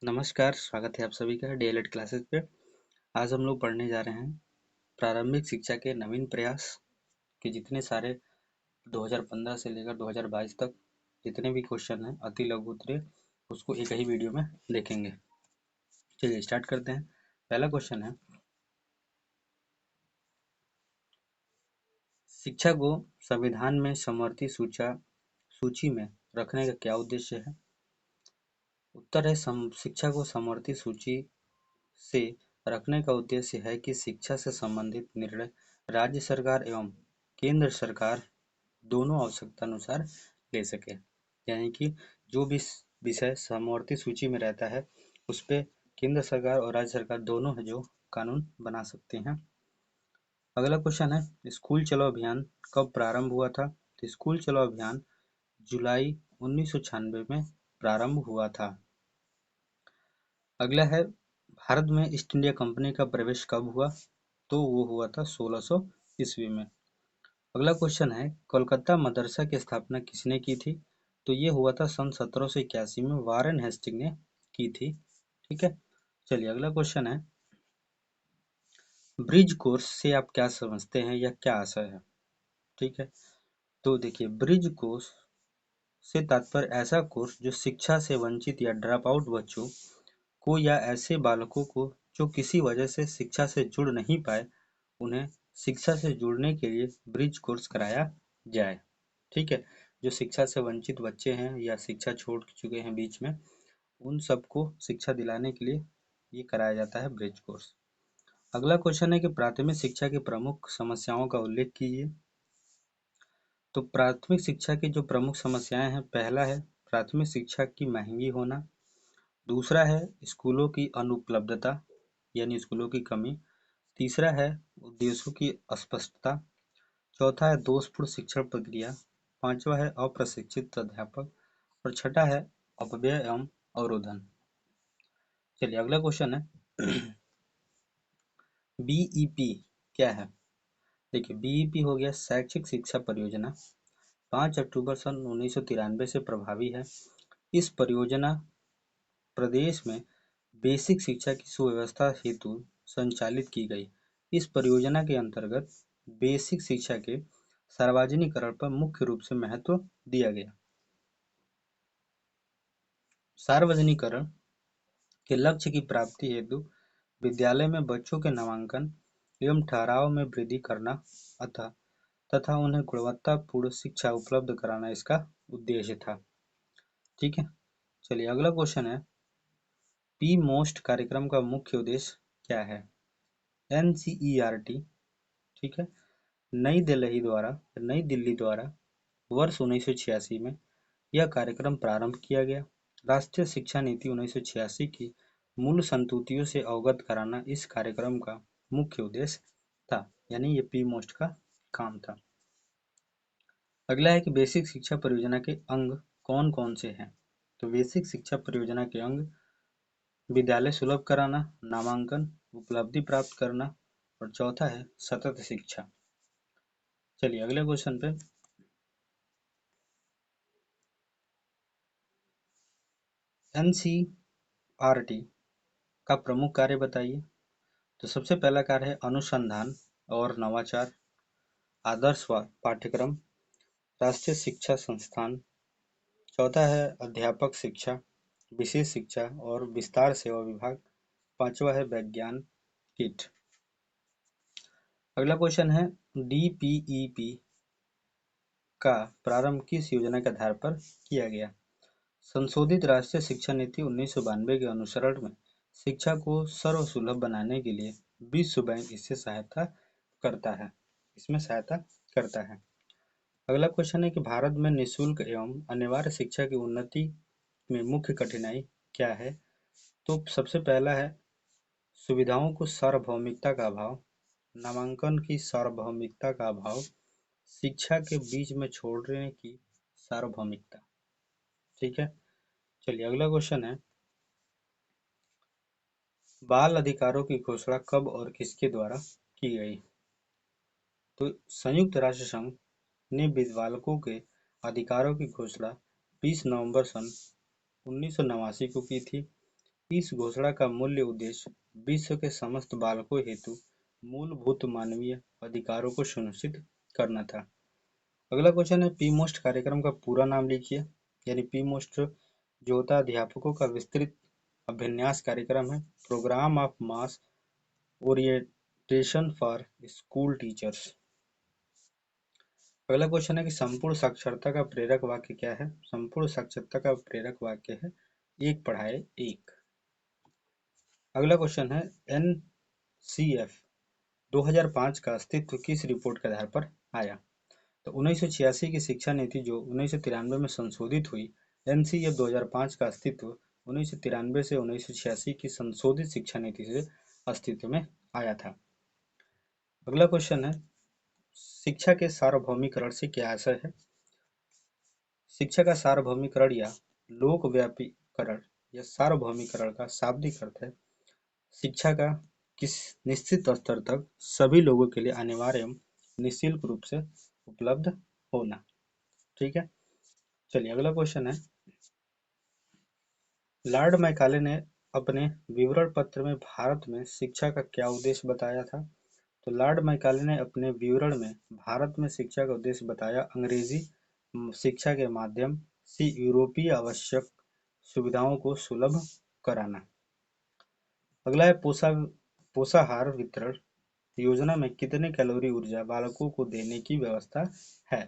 नमस्कार, स्वागत है आप सभी का डीएलएड क्लासेस पे। आज हम लोग पढ़ने जा रहे हैं प्रारंभिक शिक्षा के नवीन प्रयास के जितने सारे 2015 से लेकर 2022 तक जितने भी क्वेश्चन हैं अति लघु उत्तरीय उसको एक ही वीडियो में देखेंगे। चलिए स्टार्ट करते हैं। पहला क्वेश्चन है, शिक्षा को संविधान में समवर्ती सूची में रखने का क्या उद्देश्य है? उत्तर है, शिक्षा को समवर्ती सूची से रखने का उद्देश्य है कि शिक्षा से संबंधित निर्णय राज्य सरकार एवं केंद्र सरकार दोनों आवश्यकतानुसार ले सके। यानी कि जो भी विषय समवर्ती सूची में रहता है उस पे केंद्र सरकार और राज्य सरकार दोनों है जो कानून बना सकते हैं। अगला क्वेश्चन है, स्कूल चलो अभियान कब प्रारंभ हुआ था? तो स्कूल चलो अभियान जुलाई 1996 में प्रारंभ हुआ था। अगला है, भारत में ईस्ट इंडिया कंपनी का प्रवेश कब हुआ? तो वो हुआ था 1600 ईस्वी में। अगला क्वेश्चन है, कोलकाता मदरसा की स्थापना किसने की थी? तो ये हुआ था सन 1781 में वारेन हेस्टिंग ने की थी। ठीक है, चलिए अगला क्वेश्चन है, ब्रिज कोर्स से आप क्या समझते हैं या क्या आशय है? ठीक है, तो देखिए ब्रिज कोर्स से तात्पर्य ऐसा कोर्स जो शिक्षा से वंचित या ड्रॉप आउट बच्चों को या ऐसे बालकों को जो किसी वजह से शिक्षा से जुड़ नहीं पाए उन्हें शिक्षा से जुड़ने के लिए ब्रिज कोर्स कराया जाए। ठीक है, जो शिक्षा से वंचित बच्चे हैं या शिक्षा छोड़ चुके हैं बीच में उन सबको शिक्षा दिलाने के लिए ये कराया जाता है ब्रिज कोर्स। अगला क्वेश्चन है कि प्राथमिक शिक्षा की प्रमुख समस्याओं का उल्लेख कीजिए। तो प्राथमिक शिक्षा की जो प्रमुख समस्याएं हैं, पहला है प्राथमिक शिक्षा की महंगी होना, दूसरा है स्कूलों की अनुपलब्धता यानी स्कूलों की कमी, तीसरा है उद्देश्यों की अस्पष्टता, चौथा है दोषपूर्ण शिक्षण प्रक्रिया, पांचवा है अप्रशिक्षित अध्यापक और छठा है अपव्यय एवं अवरोधन। चलिए अगला क्वेश्चन है, बीईपी क्या है? देखिए बीईपी हो गया शैक्षिक शिक्षा परियोजना, 5 अक्टूबर सन 1993 से प्रभावी है। इस परियोजना प्रदेश में बेसिक शिक्षा की सुव्यवस्था हेतु संचालित की गई। इस परियोजना के अंतर्गत बेसिक शिक्षा के सार्वजनिकरण पर मुख्य रूप से महत्व दिया गया। सार्वजनिकरण के लक्ष्य की प्राप्ति हेतु विद्यालय में बच्चों के नामांकन एवं ठहराव में वृद्धि करना तथा उन्हें गुणवत्तापूर्ण शिक्षा उपलब्ध कराना इसका उद्देश्य था। ठीक है, चलिए अगला क्वेश्चन है, पी मोस्ट कार्यक्रम का मुख्य उद्देश्य क्या है? एनसीईआरटी, ठीक है, नई दिल्ली द्वारा वर्ष 1986 में यह कार्यक्रम प्रारंभ किया गया। राष्ट्रीय शिक्षा नीति 1986 की मूल संतुतियों से अवगत कराना इस कार्यक्रम का मुख्य उद्देश्य था, यानी ये पी मोस्ट का काम था। अगला है कि बेसिक शिक्षा परियोजना के अंग कौन कौन से हैं? तो बेसिक शिक्षा परियोजना के अंग विद्यालय सुलभ कराना, नामांकन, उपलब्धि प्राप्त करना और चौथा है सतत शिक्षा। चलिए अगले क्वेश्चन पे, एनसीईआरटी का प्रमुख कार्य बताइए। तो सबसे पहला कार्य है अनुसंधान और नवाचार, आदर्श पाठ्यक्रम, राष्ट्रीय शिक्षा संस्थान, चौथा है अध्यापक शिक्षा, विशेष शिक्षा और विस्तार सेवा विभाग, पांचवा है विज्ञान किट। अगला क्वेश्चन है, डीपीईपी का प्रारंभ किस योजना के आधार पर किया गया? संशोधित राष्ट्रीय शिक्षा नीति 1992 के अनुसरण में शिक्षा को सर्वसुलभ बनाने के लिए विश्व बैंक इसमें सहायता करता है। अगला क्वेश्चन है कि भारत में निःशुल्क एवं अनिवार्य शिक्षा की उन्नति में मुख्य कठिनाई क्या है? तो सबसे पहला है सुविधाओं को सार्वभौमिकता का अभाव, नामांकन की सार्वभौमिकता का अभाव, शिक्षा के बीच में छोड़ने की सार्वभौमिकता। ठीक है, चलिए अगला क्वेश्चन है, बाल अधिकारों की घोषणा कब और किसके द्वारा की गई? तो संयुक्त राष्ट्र संघ ने बालकों के अधिकारों की घोषणा 20 नवंबर सन 1989 को की थी। इस घोषणा का मूल्य उद्देश्य विश्व के समस्त बालकों हेतु मूलभूत मानवीय अधिकारों को सुनिश्चित करना था। अगला क्वेश्चन है पी मोस्ट कार्यक्रम का पूरा नाम लिखिए। यानी पी मोस्ट जो होता है अध्यापकों का विस्तृत अभिन्यास कार्यक्रम है, program of mass orientation for school teachers. अगला क्वेश्चन है कि संपूर्ण साक्षरता का प्रेरक वाक्य क्या है। संपूर्ण साक्षरता का प्रेरक वाक्य है एक पढ़ाए एक। अगला क्वेश्चन है एनसीएफ 2005 का अस्तित्व किस रिपोर्ट के आधार पर आया। तो 1986 की शिक्षा नीति जो 1993 में संशोधित हुई, एनसीएफ 2005 का अस्तित्व 1993 से 1986 की संशोधित शिक्षा नीति से अस्तित्व में आया था। अगला क्वेश्चन है शिक्षा के सार्वभौमिकरण से क्या आशय है। शिक्षा का सार्वभौमिकरण या लोकव्यापीकरण या सार्वभौमिकरण का शाब्दिक अर्थ है शिक्षा का किस निश्चित स्तर तक सभी लोगों के लिए अनिवार्य एवं निःशुल्क रूप से उपलब्ध होना। ठीक है, चलिए अगला क्वेश्चन है लॉर्ड मैकाले ने अपने विवरण पत्र में भारत में शिक्षा का क्या उद्देश्य बताया था। तो लॉर्ड मैकाले ने अपने विवरण में भारत में शिक्षा का उद्देश्य बताया अंग्रेजी शिक्षा के माध्यम से यूरोपीय आवश्यक सुविधाओं को सुलभ कराना। अगला है पोषाहार वितरण योजना में कितने कैलोरी ऊर्जा बालकों को देने की व्यवस्था है।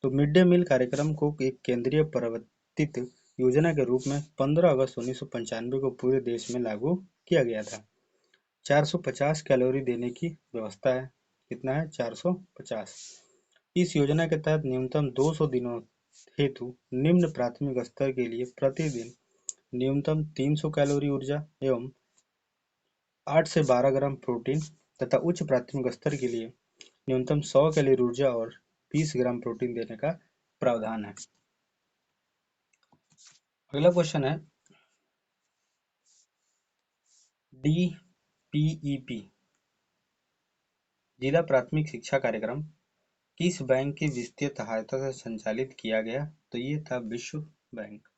तो मिड डे मील कार्यक्रम को एक केंद्रीय प्रवर्तित योजना के रूप में 15 अगस्त 1995 को पूरे देश में लागू किया गया था। 450 कैलोरी देने की व्यवस्था है। कितना है 450। इस योजना के तहत न्यूनतम 200 दिनों हेतु निम्न प्राथमिक स्तर के लिए प्रतिदिन न्यूनतम 300 कैलोरी ऊर्जा एवं 8 से 12 ग्राम प्रोटीन तथा उच्च प्राथमिक स्तर के लिए न्यूनतम 100 कैलोरी ऊर्जा और 20 ग्राम प्रोटीन देने का प्रावधान है। अगला क्वेश्चन है डीपीईपी जिला प्राथमिक शिक्षा कार्यक्रम किस बैंक की वित्तीय सहायता से संचालित किया गया। तो ये था विश्व बैंक।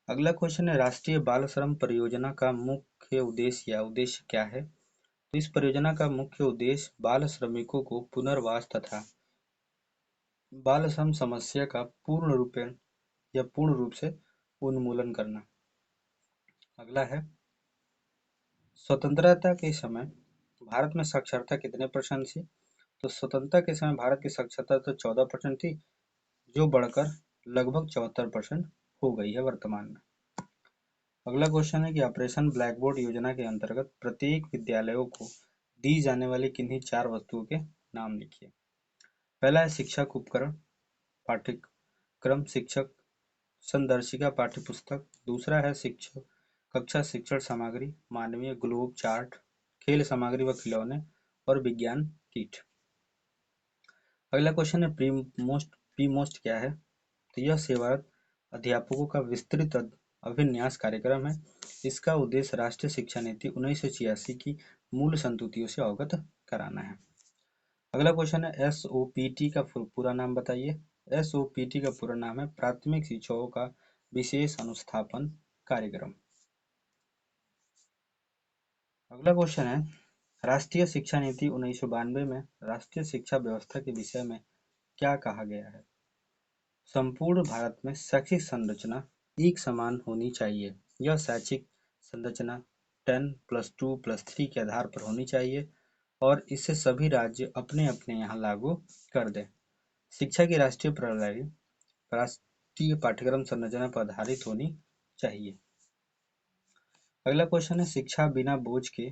अगला क्वेश्चन है राष्ट्रीय बाल श्रम परियोजना का मुख्य उद्देश्य या उद्देश्य क्या है। तो इस परियोजना का मुख्य उद्देश्य बाल श्रमिकों को पुनर्वास तथा बाल श्रम समस्या का पूर्ण रूप से उन्मूलन करना। अगला है स्वतंत्रता के समय भारत में साक्षरता कितने परसेंट थी। तो स्वतंत्रता के समय भारत की साक्षरता तो 14% थी, जो बढ़कर लगभग 74% हो गई है वर्तमान में। अगला क्वेश्चन है कि ऑपरेशन ब्लैक बोर्ड योजना के अंतर्गत प्रत्येक विद्यालयों को दी जाने वाली किन्हीं 4 वस्तुओं के नाम लिखिए। पहला है शिक्षक उपकरण, पाठ्यक्रम शिक्षक संदर्शिका पाठ्यपुस्तक। दूसरा है शिक्षक कक्षा शिक्षण सामग्री, मानवीय ग्लोब चार्ट, खेल सामग्री व खिलौने और विज्ञान किट। अगला क्वेश्चन है पी मोस्ट क्या है। तो यह सेवारत अध्यापकों का विस्तृत अभिन्यास कार्यक्रम है। इसका उद्देश्य राष्ट्रीय शिक्षा नीति 1986 की मूल संतुतियों से अवगत कराना है। अगला क्वेश्चन है एसओपीटी का पूरा नाम बताइए। एसओपीटी का पूरा नाम है प्राथमिक शिक्षकों का विशेष अनुस्थापन कार्यक्रम। अगला क्वेश्चन है राष्ट्रीय शिक्षा नीति 1992 में राष्ट्रीय शिक्षा व्यवस्था के विषय में क्या कहा गया है। संपूर्ण भारत में शैक्षिक संरचना एक समान होनी चाहिए। यह शैक्षिक संरचना 10+2+3 के आधार पर होनी चाहिए और इसे सभी राज्य अपने अपने यहाँ लागू कर दें। शिक्षा की राष्ट्रीय प्रणाली राष्ट्रीय पाठ्यक्रम संरचना पर आधारित होनी चाहिए। अगला क्वेश्चन है शिक्षा बिना बोझ के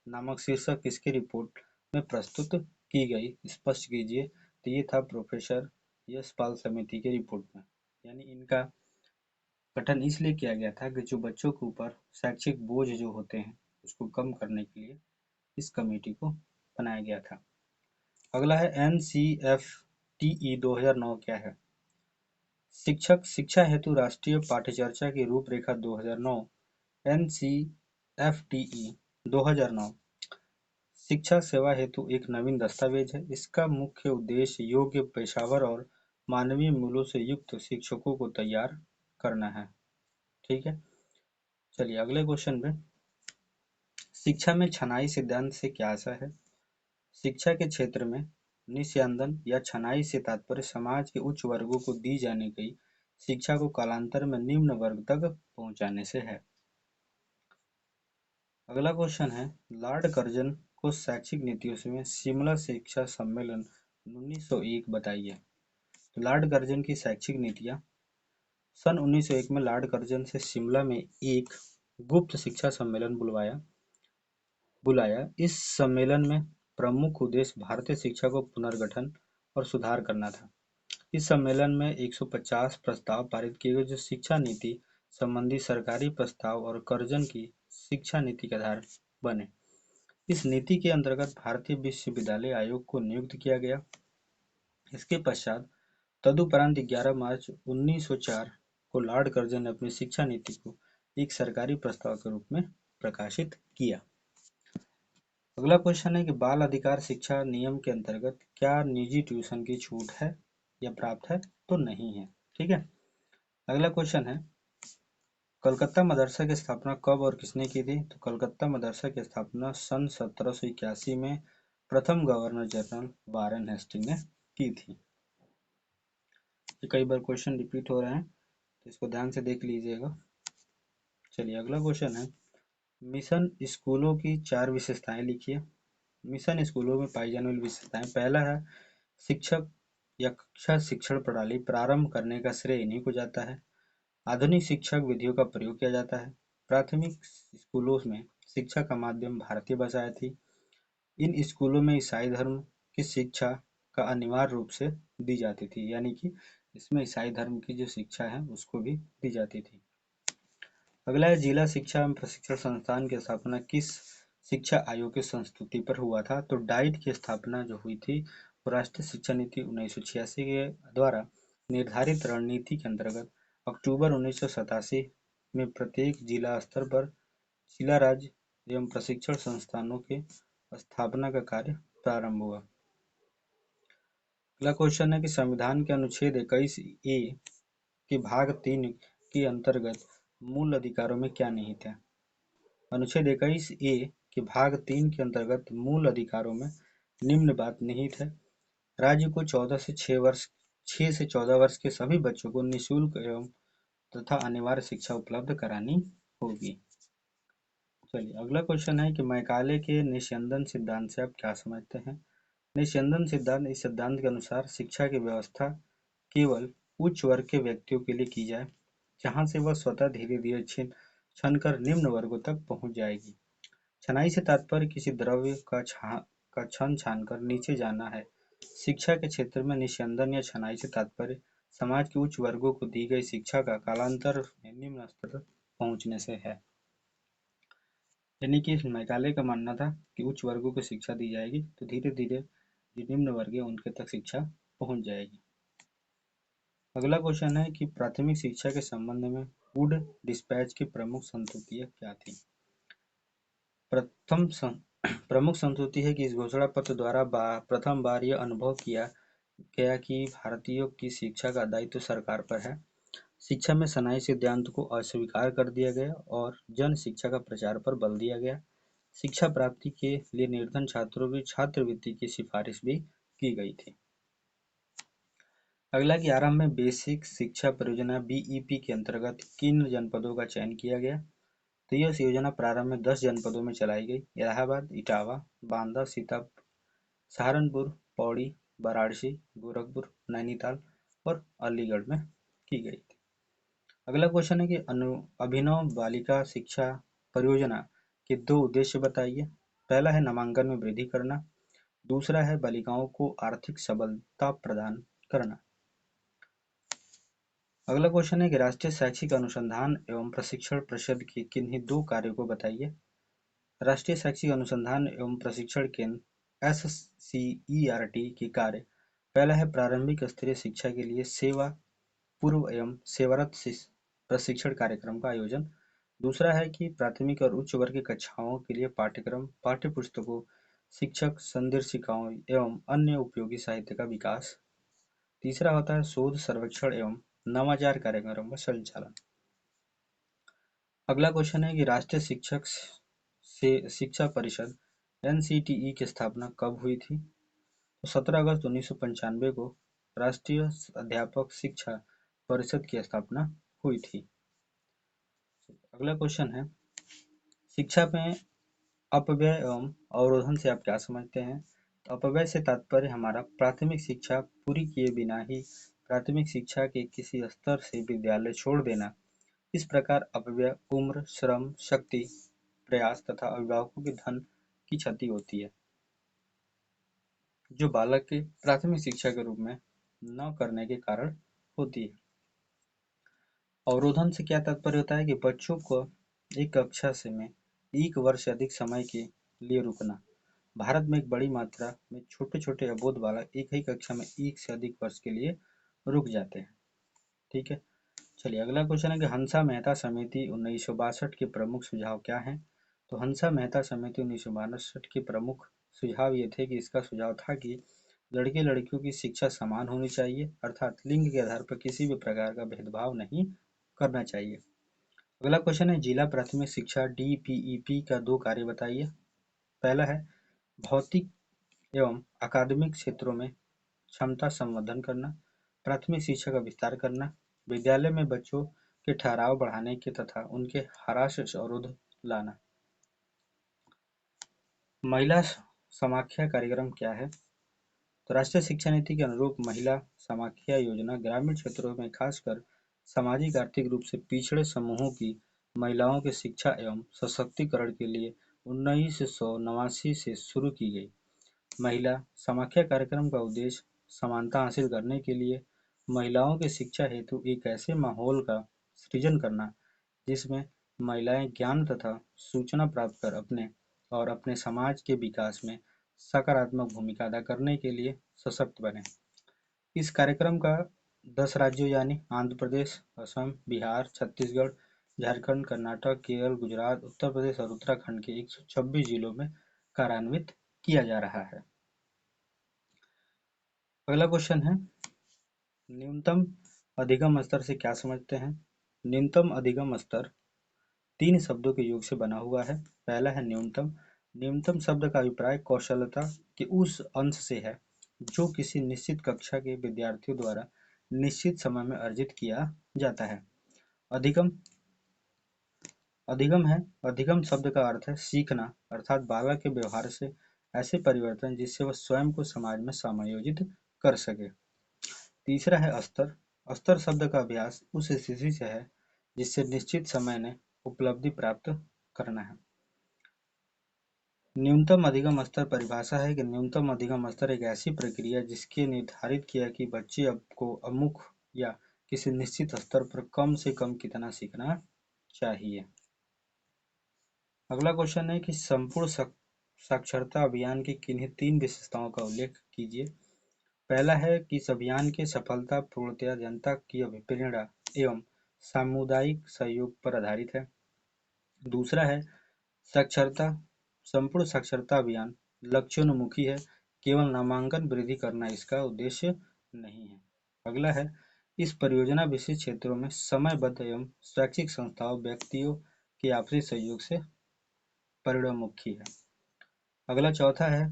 नामक शीर्षक किसकी रिपोर्ट में प्रस्तुत की गई, स्पष्ट कीजिए। तो ये था प्रोफेसर यशपाल समिति की रिपोर्ट में। यानी इनका गठन इसलिए किया गया था कि जो बच्चों के ऊपर शैक्षिक बोझ जो होते हैं उसको कम करने के लिए इस कमेटी को बनाया गया था। अगला है NCFTE 2009 क्या है। शिक्षक शिक्षा हेतु राष्ट्रीय पाठ्यचर्या की रूपरेखा 2009 NCFTE 2009 शिक्षा सेवा हेतु एक नवीन दस्तावेज है। इसका मुख्य उद्देश्य योग्य पेशेवर और मानवीय मूल्यों से युक्त शिक्षकों को तैयार करना है। ठीक है, चलिए अगले क्वेश्चन पे, शिक्षा में छनाई सिद्धांत से क्या आशा है? शिक्षा के क्षेत्र में निस्यंदन या छनाई से तात्पर्य समाज के उच्च वर्गों को दी जाने गई शिक्षा को कालांतर में निम्न वर्ग तक पहुंचाने से है। अगला क्वेश्चन है, लॉर्ड कर्जन को शैक्षिक नीतियों में शिमला शिक्षा सम्मेलन 1901 बताइए। तो लॉर्ड कर्जन की शैक्षिक नीतियां, सन 1901 में लॉर्ड कर्जन से शिमला में एक गुप्त शिक्षा सम्मेलन बुलाया। इस सम्मेलन में प्रमुख उद्देश्य भारतीय शिक्षा को पुनर्गठन और सुधार करना था। इस सम्मेलन में 150 प्रस्ताव पारित किए गए जो शिक्षा नीति संबंधी सरकारी प्रस्ताव और कर्जन की शिक्षा नीति के आधार बने। इस नीति के अंतर्गत भारतीय विश्वविद्यालय आयोग को नियुक्त किया गया। इसके पश्चात तदुपरांत 11 मार्च 1904 को लॉर्ड कर्जन ने अपनी शिक्षा नीति को एक सरकारी प्रस्ताव के रूप में प्रकाशित किया। अगला क्वेश्चन है कि बाल अधिकार शिक्षा नियम के अंतर्गत क्या निजी ट्यूशन की छूट है या प्राप्त है? तो नहीं है। ठीक है। अगला क्वेश्चन है, कलकत्ता मदरसा की स्थापना कब और किसने की थी? तो कलकत्ता मदरसा की स्थापना सन 1781 में प्रथम गवर्नर जनरल वारेन हेस्टिंग ने की थी। कई बार क्वेश्चन रिपीट हो रहे हैं तो इसको ध्यान से देख लीजिएगा। चलिए अगला क्वेश्चन है, मिशन स्कूलों की 4 विशेषताएं लिखिए। मिशन स्कूलों में पाई जाने वाली विशेषताएं, पहला है शिक्षक या कक्षा शिक्षण प्रणाली प्रारंभ करने का श्रेय इन्हीं को जाता है। आधुनिक शिक्षक विधियों का प्रयोग किया जाता है। प्राथमिक स्कूलों में शिक्षा का माध्यम भारतीय भाषाएं थी। इन स्कूलों में ईसाई धर्म की शिक्षा का अनिवार्य रूप से दी जाती थी, यानी कि इसमें ईसाई धर्म की जो शिक्षा है उसको भी दी जाती थी। अगला है, जिला शिक्षा एवं प्रशिक्षण संस्थान की स्थापना किस शिक्षा आयोग की संस्तुति पर हुआ था? तो डाइट की स्थापना जो हुई थी वो राष्ट्रीय शिक्षा नीति 1986 के द्वारा निर्धारित रणनीति के अंतर्गत अक्टूबर 1987 में प्रत्येक जिला स्तर पर जिला राज्य एवं प्रशिक्षण संस्थानों के स्थापना का कार्य प्रारंभ हुआ। अगला क्वेश्चन है कि संविधान के अनुच्छेद 21A के भाग 3 के अंतर्गत मूल अधिकारों में क्या निहित है? अनुच्छेद 21A के भाग 3 के अंतर्गत मूल अधिकारों में निम्न बात निहित है। राज्य को 6 से 14 वर्ष के सभी बच्चों को निःशुल्क एवं तथा अनिवार्य शिक्षा उपलब्ध करानी होगी। चलिए अगला क्वेश्चन है कि मैकाले के निस्यंदन सिद्धांत से आप क्या समझते हैं? निस्यंदन सिद्धांत, इस सिद्धांत के अनुसार शिक्षा की व्यवस्था केवल उच्च वर्ग के व्यक्तियों के लिए की जाए, जहां से वह स्वतः धीरे धीरे छनकर निम्न वर्गों तक पहुंच जाएगी। छनाई से तात्पर्य किसी द्रव्य का छन छानकर नीचे जाना है। शिक्षा के क्षेत्र में निस्यंदन या छनाई से तात्पर्य समाज के उच्च वर्गों को दी गई शिक्षा का कालांतर में निम्न स्तर तक पहुंचने से है। यानी कि मैकाले का मानना था कि उच्च वर्गों को शिक्षा दी जाएगी तो धीरे धीरे जो निम्न वर्ग है उनके तक शिक्षा पहुंच जाएगी। अगला क्वेश्चन है कि प्राथमिक शिक्षा के संबंध में वुड डिस्पैच की प्रमुख संस्तुतियां क्या थी? प्रमुख संस्तुति है कि इस घोषणा पत्र द्वारा प्रथम बार यह अनुभव किया गया कि भारतीयों की शिक्षा का दायित्व सरकार पर है। शिक्षा में सनाई सिद्धांत को अस्वीकार कर दिया गया और जन शिक्षा का प्रचार पर बल दिया गया। शिक्षा प्राप्ति के लिए निर्धन छात्रों की छात्रवृत्ति की सिफारिश भी की गई थी। अगला कि आरंभ में बेसिक शिक्षा परियोजना बीईपी के अंतर्गत किन जनपदों का चयन किया गया? तो यह योजना प्रारंभ में 10 जनपदों में चलाई गई। इलाहाबाद, इटावा, बांदा, सीतापुर, सहारनपुर, पौड़ी, वाराणसी, गोरखपुर, नैनीताल और अलीगढ़ में की गई थी। अगला क्वेश्चन है कि अभिनव बालिका शिक्षा परियोजना के 2 उद्देश्य बताइए। पहला है नामांकन में वृद्धि करना, दूसरा है बालिकाओं को आर्थिक सबलता प्रदान करना। अगला क्वेश्चन है कि राष्ट्रीय शैक्षिक अनुसंधान एवं प्रशिक्षण परिषद के किन्हीं 2 कार्यों को बताइए। राष्ट्रीय शैक्षिक अनुसंधान एवं प्रशिक्षण केंद्र SCERT के कार्य, पहला है प्रारंभिक स्तरीय शिक्षा के लिए सेवा पूर्व एवं सेवारत प्रशिक्षण कार्यक्रम का आयोजन, दूसरा है कि प्राथमिक और उच्च वर्ग की कक्षाओं के लिए पाठ्यक्रम, पाठ्यपुस्तकों, शिक्षक संदर्शिकाओं एवं अन्य उपयोगी साहित्य का विकास, तीसरा होता है शोध सर्वेक्षण एवं नवाचार कार्यक्रम का संचालन। अगला क्वेश्चन है कि राष्ट्रीय शिक्षक से शिक्षा परिषद एनसीटीई की स्थापना कब हुई थी? तो 17 अगस्त 1995 को राष्ट्रीय अध्यापक शिक्षा परिषद की स्थापना हुई थी। अगला क्वेश्चन है, शिक्षा में अपव्यय एवं अवरोधन से आप क्या समझते हैं? तो अपव्यय से तात्पर्य हमारा प्राथमिक शिक्षा पूरी किए बिना ही प्राथमिक शिक्षा के किसी स्तर से विद्यालय छोड़ देना। इस प्रकार अपव्यय उम्र, श्रम, शक्ति, प्रयास तथा अभिभावकों के धन की क्षति होती है, जो बालक के प्राथमिक शिक्षा के रूप में न करने के कारण होती है। अवरोधन से क्या तात्पर्य होता है कि बच्चों को एक कक्षा से में 1 वर्ष से अधिक समय के लिए रुकना। भारत में एक बड़ी मात्रा में छोटे छोटे अबोध बालक एक ही कक्षा में 1 से अधिक वर्ष के लिए रुक जाते हैं। ठीक है, चलिए अगला क्वेश्चन है कि हंसा मेहता समिति 1962 के प्रमुख सुझाव क्या हैं? तो हंसा मेहता समिति 1962 के प्रमुख सुझाव ये थे कि इसका सुझाव था कि लड़के लड़कियों की शिक्षा समान होनी चाहिए, अर्थात लिंग के आधार पर किसी भी प्रकार का भेदभाव नहीं करना चाहिए। अगला क्वेश्चन है, जिला प्राथमिक शिक्षा डीपीईपी का 2 कार्य बताइए। पहला है भौतिक एवं अकादमिक क्षेत्रों में क्षमता संवर्धन करना, प्राथमिक शिक्षा का विस्तार करना, विद्यालय में बच्चों के ठहराव बढ़ाने के तथा उनके ह्रास अवरोध लाना। महिला समाख्या कार्यक्रम क्या है? तो राष्ट्रीय शिक्षा नीति के अनुरूप महिला समाख्या योजना ग्रामीण क्षेत्रों में खासकर सामाजिक आर्थिक रूप से पिछड़े समूहों की महिलाओं के शिक्षा एवं सशक्तिकरण के लिए 1989 से शुरू की गई। महिला समाख्या कार्यक्रम का उद्देश्य समानता हासिल करने के लिए महिलाओं की शिक्षा हेतु एक ऐसे माहौल का सृजन करना जिसमें महिलाएं ज्ञान तथा सूचना प्राप्त कर अपने और अपने समाज के विकास में सकारात्मक भूमिका अदा करने के लिए सशक्त बने। इस कार्यक्रम का 10 राज्यों यानी आंध्र प्रदेश, असम, बिहार, छत्तीसगढ़, झारखंड, कर्नाटक, केरल, गुजरात, उत्तर प्रदेश और उत्तराखंड के 126 जिलों में कार्यान्वित किया जा रहा है। अगला क्वेश्चन है, न्यूनतम अधिगम स्तर से क्या समझते हैं? न्यूनतम अधिगम स्तर 3 शब्दों के योग से बना हुआ है। पहला है न्यूनतम। न्यूनतम शब्द का अभिप्राय कौशलता के उस अंश से है जो किसी निश्चित कक्षा के विद्यार्थियों द्वारा निश्चित समय में अर्जित किया जाता है। अधिगम अधिगम है अधिगम शब्द का अर्थ है सीखना, अर्थात बालक के व्यवहार से ऐसे परिवर्तन जिससे वह स्वयं को समाज में समायोजित कर सके। तीसरा है स्तर। स्तर शब्द का अभ्यास उस स्थिति से है जिससे निश्चित समय ने उपलब्धि प्राप्त करना है। न्यूनतम अधिगम स्तर परिभाषा है कि न्यूनतम अधिगम स्तर एक ऐसी प्रक्रिया जिसके निर्धारित किया कि बच्चे को अमुक या किसी निश्चित स्तर पर कम से कम कितना सीखना चाहिए। अगला क्वेश्चन है कि संपूर्ण साक्षरता अभियान की किन्हीं 3 विशेषताओं का उल्लेख कीजिए। पहला है कि इस अभियान की सफलता पूर्णतया जनता की अभिप्रेरणा एवं सामुदायिक सहयोग पर आधारित है। दूसरा है साक्षरता संपूर्ण साक्षरता अभियान लक्ष्योन्मुखी है, केवल नामांकन वृद्धि करना इसका उद्देश्य नहीं है। अगला है इस परियोजना विशिष्ट क्षेत्रों में समयबद्ध एवं स्वैच्छिक संस्थाओं व्यक्तियों के आपसी सहयोग से परिणाममुखी है। अगला चौथा है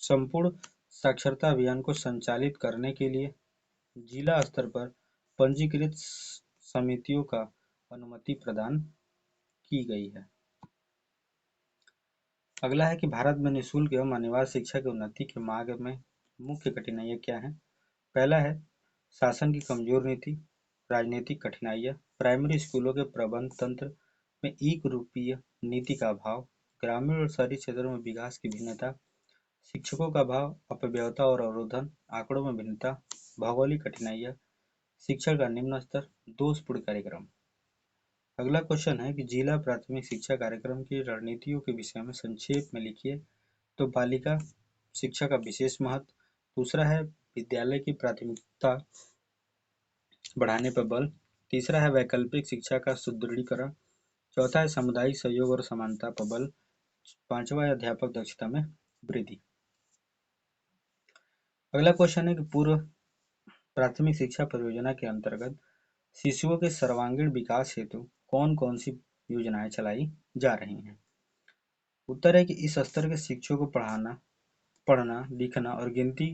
संपूर्ण साक्षरता अभियान को संचालित करने के लिए जिला स्तर पर पंजीकृत समितियों का अनुमति प्रदान की गई है। अगला है कि भारत में निःशुल्क एवं अनिवार्य शिक्षा की उन्नति के मार्ग में मुख्य कठिनाइयाँ क्या हैं? पहला है शासन की कमजोर नीति, राजनीतिक कठिनाइयाँ, प्राइमरी स्कूलों के प्रबंध तंत्र में एक रूपीय नीति का अभाव, ग्रामीण और शहरी क्षेत्रों में विकास की भिन्नता, शिक्षकों का अभाव, अपव्ययता और अवरोधन, आंकड़ों में भिन्नता, भौगोलिक कठिनाइयाँ, शिक्षा का निम्न स्तर, दोषपूर्ण कार्यक्रम। अगला क्वेश्चन है कि जिला प्राथमिक शिक्षा कार्यक्रम की रणनीतियों के विषय में संक्षेप में लिखिए। तो बालिका शिक्षा का विशेष महत्व, दूसरा है विद्यालय की प्राथमिकता बढ़ाने पर बल, तीसरा है वैकल्पिक शिक्षा का सुदृढ़ीकरण, चौथा है सामुदायिक सहयोग और समानता पर बल, पांचवा है अध्यापक दक्षता में वृद्धि। अगला क्वेश्चन है कि पूर्व प्राथमिक शिक्षा परियोजना के अंतर्गत शिशुओं के सर्वांगीण विकास हेतु कौन कौन सी योजनाएं चलाई जा रही हैं। उत्तर है कि इस स्तर के शिक्षकों को पढ़ना लिखना और गिनती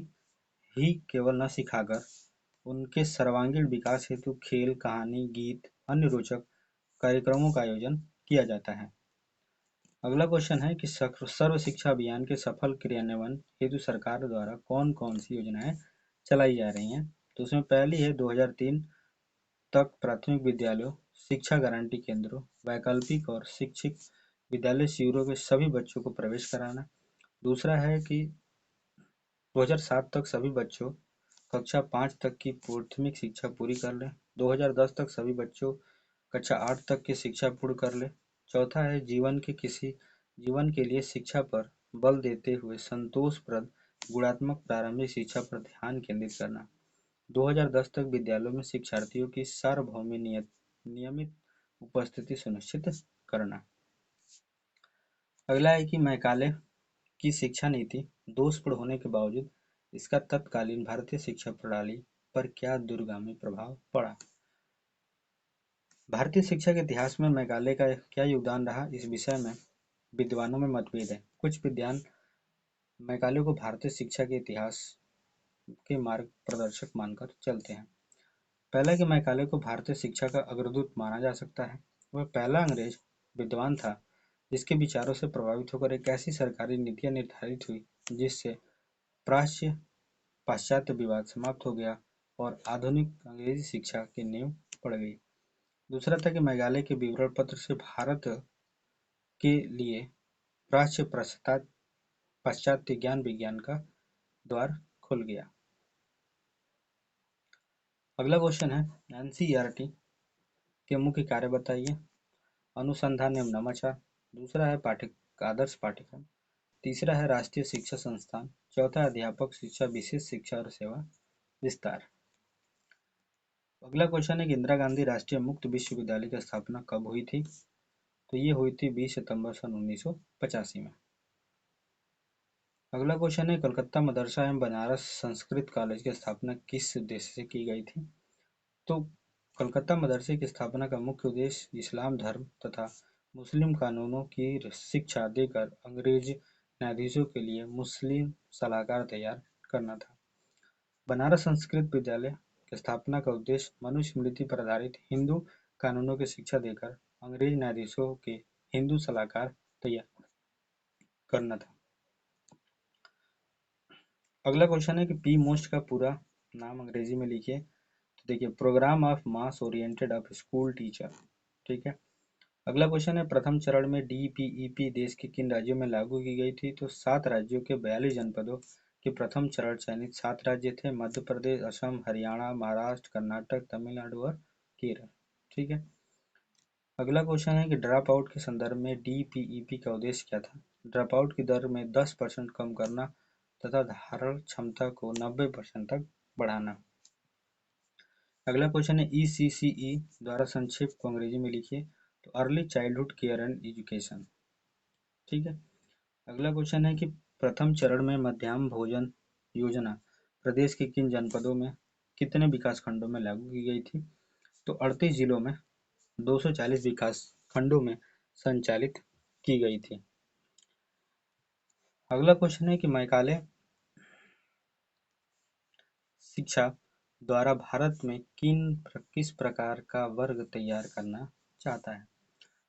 ही केवल न सिखाकर उनके सर्वांगीण विकास हेतु खेल कहानी गीत अन्य रोचक कार्यक्रमों का आयोजन किया जाता है। अगला क्वेश्चन है कि सर्व शिक्षा अभियान के सफल क्रियान्वयन हेतु सरकार द्वारा कौन कौन सी योजनाएं चलाई जा रही हैं। तो उसमें पहली है 2003 तक प्राथमिक विद्यालयों शिक्षा गारंटी केंद्रों वैकल्पिक और शिक्षित विद्यालय शिविरों के सभी बच्चों को प्रवेश कराना। दूसरा है कि 2007 तक सभी बच्चों कक्षा 5 तक की प्राथमिक शिक्षा पूरी कर लें। 2010 तक सभी बच्चों कक्षा 8 तक की शिक्षा पूर्ण कर लें। चौथा है जीवन के लिए शिक्षा पर बल देते हुए संतोषप्रद गुणात्मक प्रारंभिक शिक्षा पर ध्यान केंद्रित करना। 2010 तक विद्यालयों में शिक्षार्थियों की सार्वभौमिक नियमित उपस्थिति सुनिश्चित करना। अगला है कि मैकाले की शिक्षा नीति दोषपूर्ण होने के बावजूद इसका तत्कालीन भारतीय शिक्षा प्रणाली पर क्या दूरगामी प्रभाव पड़ा। भारतीय शिक्षा के इतिहास में मैकाले का क्या योगदान रहा, इस विषय में विद्वानों में मतभेद है। कुछ विद्वान मैकाले को भारतीय शिक्षा के इतिहास के मार्ग प्रदर्शक मानकर चलते हैं। पहला कि मैकाले को भारतीय शिक्षा का अग्रदूत माना जा सकता है। वह पहला अंग्रेज विद्वान था जिसके विचारों से प्रभावित होकर एक ऐसी सरकारी नीतियां निर्धारित हुई जिससे प्राच्य पाश्चात्य विवाद समाप्त हो गया और आधुनिक अंग्रेजी शिक्षा की नींव पड़ गई। दूसरा था कि मेघालय के विवरण पत्र से भारत के लिए प्राच्य पाश्चात्य ज्ञान विज्ञान का द्वार खुल गया। अगला क्वेश्चन है एनसीईआरटी के मुख्य कार्य बताइए। अनुसंधान एवं नवाचार। दूसरा है आदर्श पाठ्यक्रम। तीसरा है राष्ट्रीय शिक्षा संस्थान। चौथा है अध्यापक शिक्षा विशेष शिक्षा और सेवा विस्तार। अगला क्वेश्चन है कि इंदिरा गांधी राष्ट्रीय मुक्त विश्वविद्यालय की स्थापना कब हुई थी। तो ये हुई थी 20 सितंबर सन 1985 में। अगला क्वेश्चन है कलकत्ता मदरसा एवं बनारस संस्कृत कॉलेज की स्थापना किस उद्देश्य से की गई थी। तो कलकत्ता मदरसे की स्थापना का मुख्य उद्देश्य इस्लाम धर्म तथा मुस्लिम कानूनों की शिक्षा देकर अंग्रेज न्यायाधीशों के लिए मुस्लिम सलाहकार तैयार करना था। बनारस संस्कृत विद्यालय की स्थापना का उद्देश्य मनुस्मृति पर आधारित हिंदू कानूनों की शिक्षा देकर अंग्रेज न्यायाधीशों के हिंदू सलाहकार तैयार करना था। अगला क्वेश्चन है कि पी मोस्ट का पूरा नाम अंग्रेजी में लिखिए। तो देखिए program of mass oriented of school teacher. ठीक है। अगला क्वेश्चन है प्रथम चरण में डीपीईपी देश के किन राज्यों में लागू की गई थी। तो 7 राज्यों के 42 जनपदों के प्रथम चरण चयनित 7 राज्य थे मध्य प्रदेश असम हरियाणा महाराष्ट्र कर्नाटक तमिलनाडु और केरल। ठीक है। अगला क्वेश्चन है कि ड्रॉप आउट के संदर्भ में डीपीईपी का उद्देश्य क्या था। ड्रॉप आउट की दर में 10% कम करना तथा धारण क्षमता को 90% तक बढ़ाना। अगला क्वेश्चन है ईसीसीई द्वारा संक्षेप को अंग्रेजी में लिखिए। तो early childhood care and education. ठीक है। अगला क्वेश्चन है कि प्रथम चरण में मध्याह्न भोजन योजना प्रदेश के किन जनपदों में कितने विकास खंडों में लागू की गई थी। तो 38 जिलों में 240 विकास खंडों में संचालित की गई थी। अगला क्वेश्चन है कि मैकाले शिक्षा द्वारा भारत में किस प्रकार का वर्ग तैयार करना चाहता है।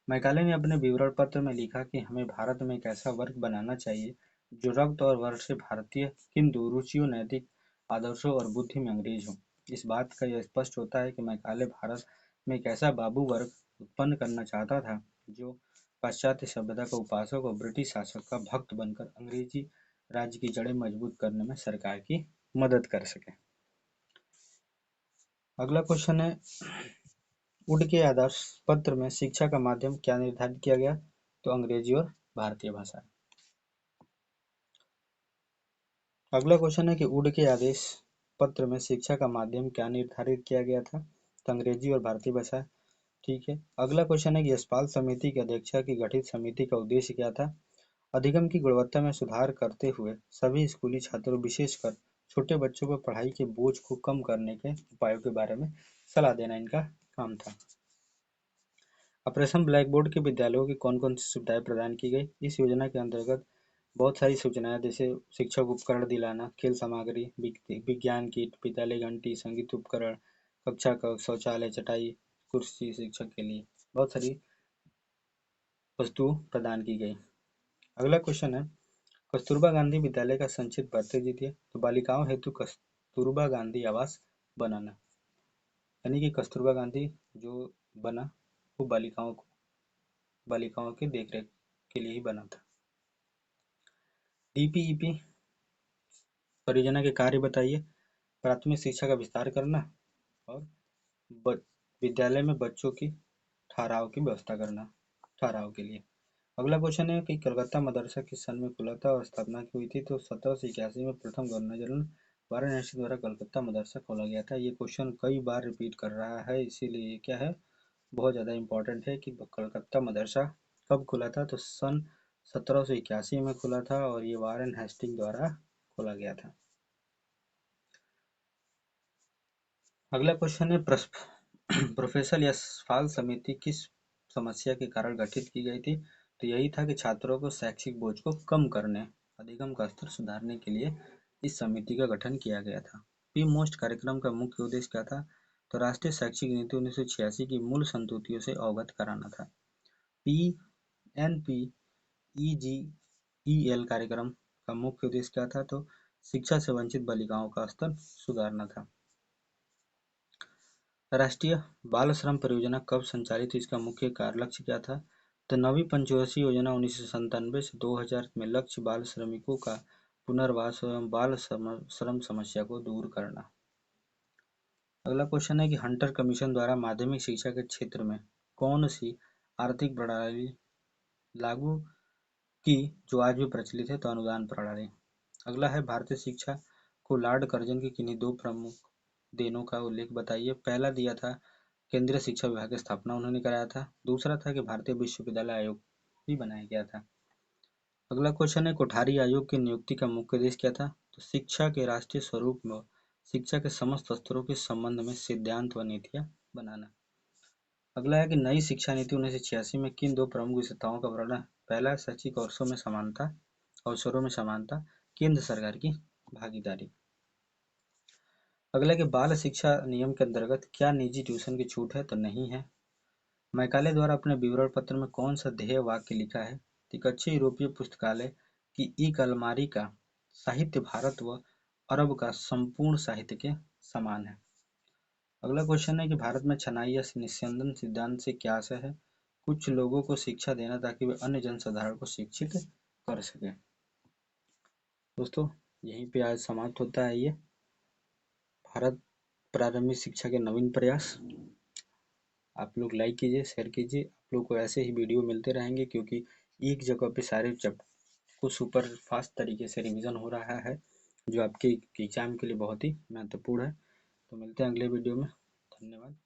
मैकाले ने अपने विवरण पत्र में लिखा कि हमें भारत में एक ऐसा वर्ग बनाना चाहिए जो रक्त और वर्ग से भारतीय किंतु रुचियों नैतिक आदर्शों और बुद्धि में अंग्रेज हो। इस बात का यह स्पष्ट होता है कि मैकाले भारत में एक ऐसा बाबू वर्ग उत्पन्न करना चाहता था जो पाश्चात्य सभ्यता का उपासक और ब्रिटिश शासक का भक्त बनकर अंग्रेजी राज्य की जड़ें मजबूत करने में सरकार की मदद कर सके। अगला क्वेश्चन है वुड के आदर्श पत्र में शिक्षा का माध्यम क्या निर्धारित किया गया। तो अंग्रेजी और भारतीय भाषा। अगला क्वेश्चन है कि वुड के आदेश पत्र में शिक्षा का माध्यम क्या निर्धारित किया गया था। तो अंग्रेजी और भारतीय भाषा। ठीक है। अगला क्वेश्चन है कि यशपाल समिति की अध्यक्षता की गठित समिति का उद्देश्य क्या था। अधिगम की गुणवत्ता में सुधार करते हुए सभी स्कूली छात्रों विशेषकर छोटे बच्चों पर पढ़ाई के बोझ को कम करने के उपायों के बारे में सलाह देना इनका काम था। ऑपरेशन ब्लैक बोर्ड के विद्यालयों की कौन कौन सी सुविधाएं प्रदान की गई? इस योजना के अंतर्गत बहुत सारी सूचनाएं, जैसे शिक्षक उपकरण दिलाना, खेल सामग्री, विज्ञान किट, विद्यालय घंटी, संगीत उपकरण, कक्षा कक्ष, शौचालय, चटाई, कुर्सी शिक्षक के लिए, बहुत सारी वस्तु प्रदान की गई। अगला क्वेश्चन है, कस्तूरबा गांधी विद्यालय का संक्षिप्त भारतीय दीजिए। तो बालिकाओं हेतु कस्तूरबा गांधी आवास बनाना, यानी कि कस्तूरबा गांधी जो बना वो बालिकाओं के देखरेख के लिए ही बना था। डीपीईपी परियोजना के कार्य बताइए। प्राथमिक शिक्षा का विस्तार करना और विद्यालय में बच्चों की ठहराव की व्यवस्था करना, ठहराव के लिए। अगला क्वेश्चन है कि कलकत्ता मदरसा किस सन में खुला था और स्थापना की हुई थी? तो 1781 में प्रथम गवर्नर जनरल वाराणसी द्वारा कलकत्ता मदरसा खोला गया था। ये क्वेश्चन कई बार रिपीट कर रहा है, इसीलिए क्या है, बहुत ज़्यादा इम्पोर्टेंट है कि कलकत्ता मदरसा कब खुला था? तो सन 1781 में खुला था और ये वारेन हेस्टिंग द्वारा खोला गया था। अगला क्वेश्चन है, प्रोफेसर यशपाल समिति किस समस्या के कारण गठित की गई थी? तो यही था कि छात्रों को शैक्षिक बोझ को कम करने, अधिगम का स्तर सुधारने के लिए इस समिति का गठन किया गया था। पी मोस्ट कार्यक्रम का मुख्य उद्देश्य क्या था? तो राष्ट्रीय शैक्षिक नीति 1986 की मूल संतुतियों से अवगत कराना था। पी एन पी ई जी ई एल कार्यक्रम का मुख्य उद्देश्य क्या था? तो शिक्षा से वंचित बालिकाओं का स्तर सुधारना था। राष्ट्रीय बाल श्रम परियोजना कब संचालित हुई? इसका मुख्य लक्ष्य क्या था? तो नवीं पंचवर्षीय योजना 1997 से 2000 में लक्ष्य बाल श्रमिकों का पुनर्वास एवं बाल श्रम समस्या को दूर करना। अगला क्वेश्चन है कि हंटर कमीशन द्वारा माध्यमिक शिक्षा के क्षेत्र में कौन सी आर्थिक प्रणाली लागू की जो आज भी प्रचलित है? तो अनुदान प्रणाली। अगला है, भारतीय शिक्षा को लॉर्ड कर्जन की किन्हीं दो प्रमुख देनों का उल्लेख बताइए। पहला दिया था केंद्रीय शिक्षा विभाग की स्थापना उन्होंने कराया था। दूसरा था कि भारतीय विश्वविद्यालय आयोग भी बनाया गया था। अगला क्वेश्चन है, कोठारी आयोग की नियुक्ति का मुख्य उद्देश्य क्या था? तो शिक्षा के राष्ट्रीय स्वरूप में शिक्षा के समस्त स्तरों के संबंध में सिद्धांत व नीतियां बनाना। अगला है कि नई शिक्षा नीति 1986 में किन दो प्रमुख विशेषताओं का वर्णन? पहला, शैक्षिक अवसरों में समानता, केंद्र सरकार की भागीदारी। अगला कि बाल शिक्षा नियम के अंतर्गत क्या निजी ट्यूशन की छूट है? तो नहीं है। मैकाले द्वारा अपने विवरण पत्र में कौन सा ध्येय वाक्य लिखा है? एक अच्छे यूरोपीय पुस्तकालय की एक अलमारी का साहित्य भारत व अरब का संपूर्ण साहित्य के समान है। अगला क्वेश्चन है कि भारत में छनाई या निस्यंदन सिद्धांत से क्या आशय है? कुछ लोगों को शिक्षा देना ताकि वे अन्य जनसाधारण को शिक्षित कर सके। दोस्तों, यहीं पे आज समाप्त होता है ये भारत प्रारंभिक शिक्षा के नवीन प्रयास। आप लोग लाइक कीजिए, शेयर कीजिए। आप लोग को ऐसे ही वीडियो मिलते रहेंगे, क्योंकि एक जगह पे सारे चैप्टर को सुपर फास्ट तरीके से रिवीजन हो रहा है, जो आपके एग्जाम के लिए बहुत ही महत्वपूर्ण है। तो मिलते हैं अगले वीडियो में। धन्यवाद।